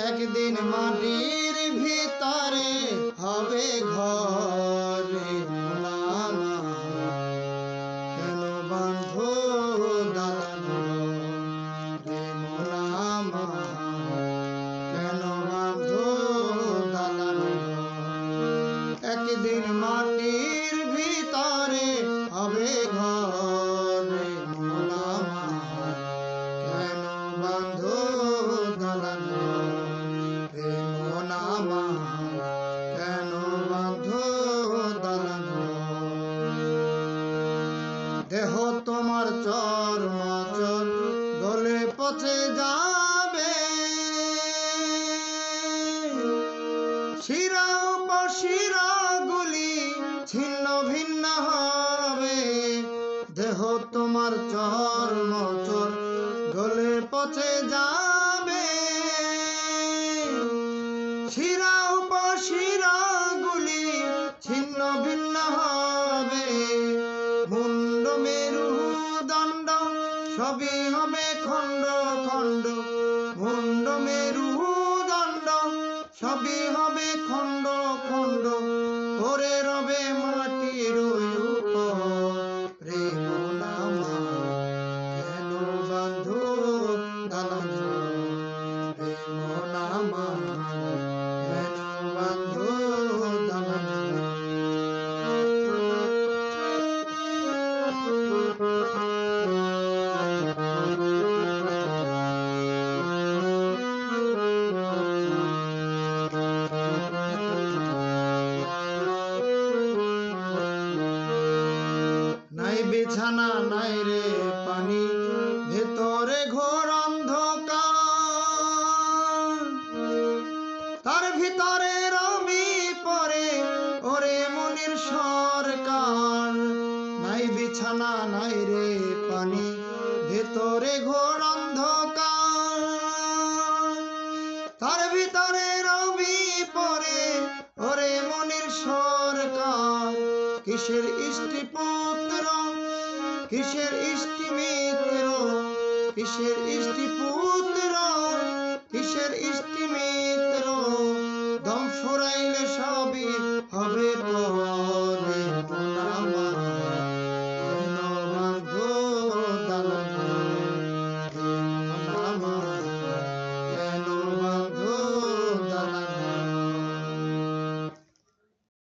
একদিন মাটির ভিতরে হবে ঘর রে মোরা আমার। কেন বাঁধো দালান রে মোরা আমার। কেন বাঁধো দালান। একদিন মাটির ভিতরে হবে ঘর রে মোরা আমার। কেন বাঁধো দালান রে মোরা আমার। কেন বাঁধো দালান। দেহ তোমার চর্মাচল গলে পচে যাবে, শিরা উপশিরা গুলি ছিন্ন ভিন্ন হবে। দেহ তোমার চর্মাচল গলে পচে যাবে, শিরা উপশিরা গুলি ছিন্ন ভিন্ন হবে। মুন্ড মেরু দণ্ড সবই হবে খণ্ড খণ্ড। মুন্ড মেরু দণ্ড সবই হবে খণ্ড খণ্ড। পরে রবে মাটির উপর রে মোরা আমার। কেন বাঁধো দালান রে মোরা আমার। কেন বাঁধো দালান। নাই বিছানা নাই রে পানি, ভেতরে ঘোর অন্ধকার। তার ভিতরে রবি পরে ওরে মনির সরকার। নাই বিছানা নাই রে পানি, ভেতরে ঘোর অন্ধকার। তার ভিতরে রবি পরে ওরে মনির সরকার। কিসের ইষ্টি পুত্র কিসের ইষ্টি মিত্র, কিসের ইষ্টি পুত্র কিসের ইষ্টি মিত্র। দম ফুরাইলে সবই হবে পর